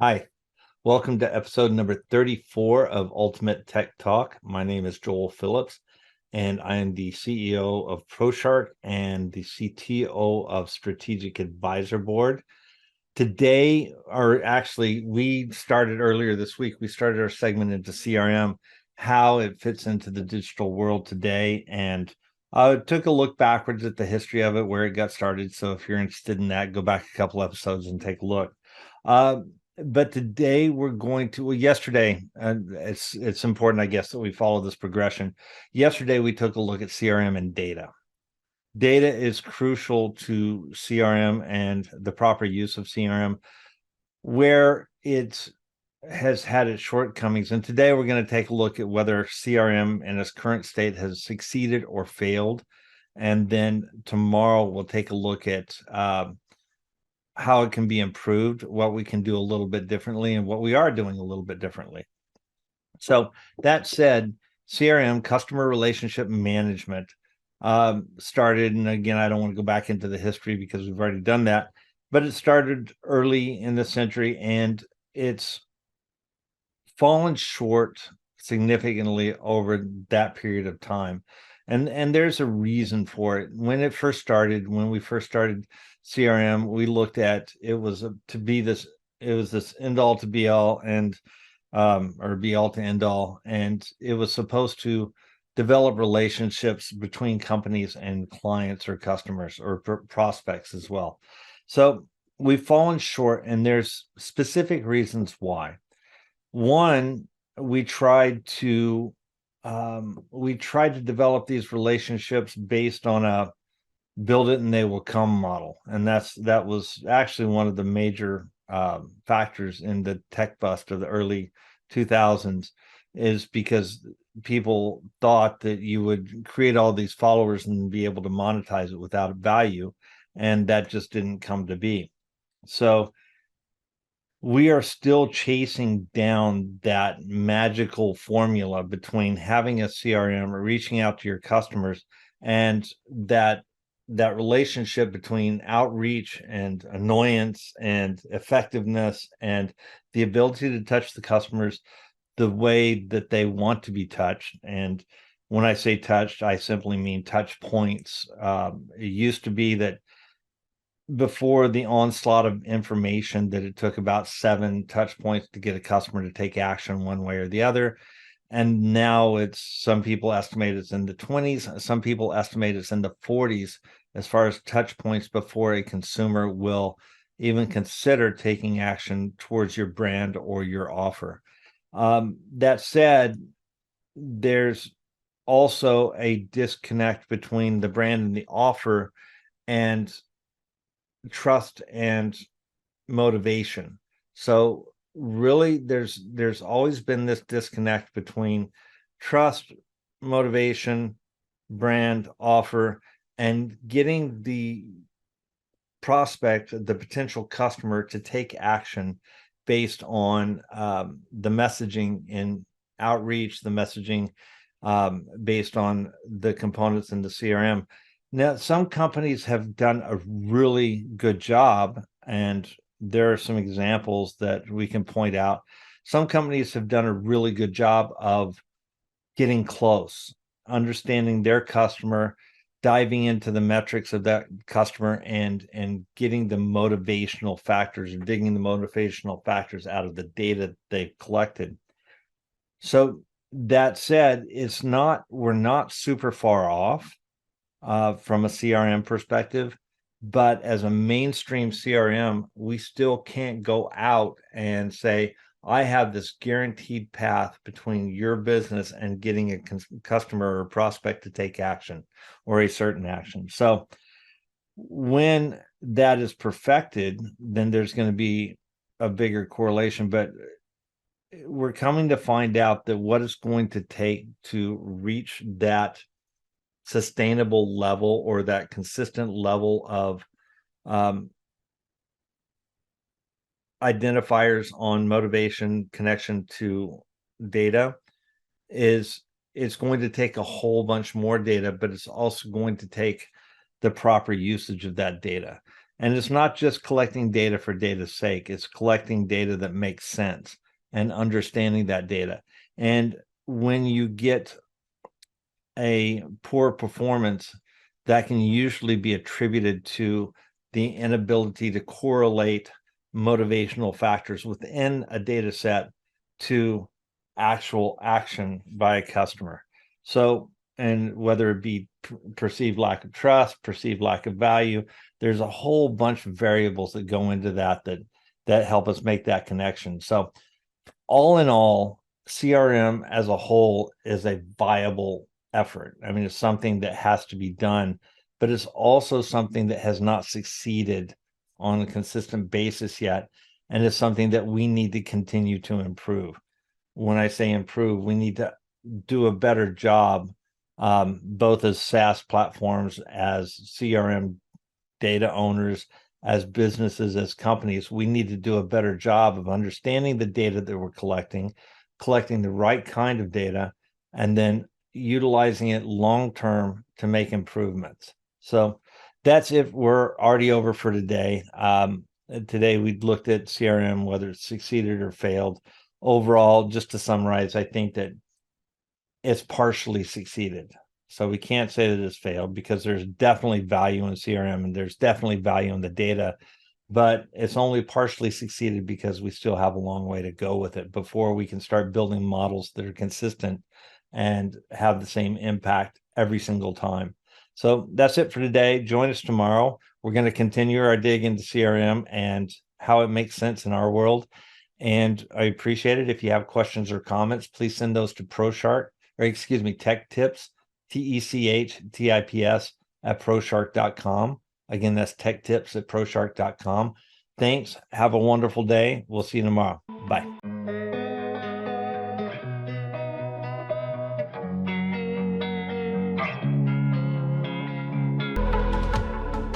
Hi, welcome to episode number 34 of Ultimate Tech Talk. My name is Joel Phillips, and I am the CEO of Proshark and the CTO of Strategic Advisor Board. Today, or actually, we started earlier this week, we started our segment into CRM, how it fits into the digital world today, and took a look backwards at the history of it, where it got started. So if you're interested in that, go back a couple episodes and take a look. Uh, but today we're going to, well, yesterday, it's important, I guess, that we follow this progression. Yesterday, we took a look at CRM and data. Data is crucial to CRM and the proper use of CRM, where it has had its shortcomings. And today we're going to take a look at whether CRM in its current state has succeeded or failed. And then tomorrow we'll take a look at how it can be improved, what we can do a little bit differently, and what we are doing a little bit differently. So that said, CRM, customer relationship management, started, and again, I don't want to go back into the history because we've already done that, but it started early in the century and it's fallen short significantly over that period of time. And there's a reason for it. When we first started CRM, we looked at it was this end all to be all and or be all to end all, and it was supposed to develop relationships between companies and clients or customers or prospects as well. So we've fallen short, and there's specific reasons why. One, we tried to develop these relationships based on a build it and they will come model, and that was actually one of the major factors in the tech bust of the early 2000s, is because people thought that you would create all these followers and be able to monetize it without value, and that just didn't come to be. So we are still chasing down that magical formula between having a CRM or reaching out to your customers, and that relationship between outreach and annoyance and effectiveness and the ability to touch the customers the way that they want to be touched. And when I say touched, I simply mean touch points. It used to be that before the onslaught of information, that it took about 7 touch points to get a customer to take action one way or the other. And now some people estimate it's in the 20s, some people estimate it's in the 40s as far as touch points before a consumer will even consider taking action towards your brand or your offer. That said, there's also a disconnect between the brand and the offer and trust and motivation. So really there's always been this disconnect between trust, motivation, brand, offer, and getting the prospect, the potential customer, to take action based on the messaging and outreach, the messaging based on the components in the CRM. Now, some companies have done a really good job, and there are some examples that we can point out. Some companies have done a really good job of getting close, understanding their customer, diving into the metrics of that customer, and getting the motivational factors, and digging the motivational factors out of the data they've collected. So that said, we're not super far off from a CRM perspective, but as a mainstream CRM, we still can't go out and say, I have this guaranteed path between your business and getting a customer or prospect to take action or a certain action. So when that is perfected, then there's going to be a bigger correlation. But we're coming to find out that what it's going to take to reach that sustainable level, or that consistent level of identifiers on motivation, connection to data, is it's going to take a whole bunch more data, but it's also going to take the proper usage of that data. And it's not just collecting data for data's sake, it's collecting data that makes sense and understanding that data. And when you get a poor performance, that can usually be attributed to the inability to correlate motivational factors within a data set to actual action by a customer. So, and whether it be perceived lack of trust, perceived lack of value, there's a whole bunch of variables that go into that help us make that connection. So, all in all, CRM as a whole is a viable effort. I mean, it's something that has to be done, but it's also something that has not succeeded on a consistent basis yet. And it's something that we need to continue to improve. When I say improve, we need to do a better job, both as SaaS platforms, as CRM data owners, as businesses, as companies. We need to do a better job of understanding the data that we're collecting the right kind of data, and then utilizing it long term to make improvements. So that's it. We're already over for today. Today we looked at CRM, whether it succeeded or failed. Overall, just to summarize, I think that it's partially succeeded. So we can't say that it's failed, because there's definitely value in CRM and there's definitely value in the data, but it's only partially succeeded because we still have a long way to go with it before we can start building models that are consistent and have the same impact every single time. So that's it for today. Join us tomorrow. We're going to continue our dig into CRM and how it makes sense in our world. And I appreciate it. If you have questions or comments, please send those to Proshark, or excuse me, Tech Tips, TECHTIPS at Proshark.com. Again, that's Tech Tips at Proshark.com. Thanks. Have a wonderful day. We'll see you tomorrow. Bye.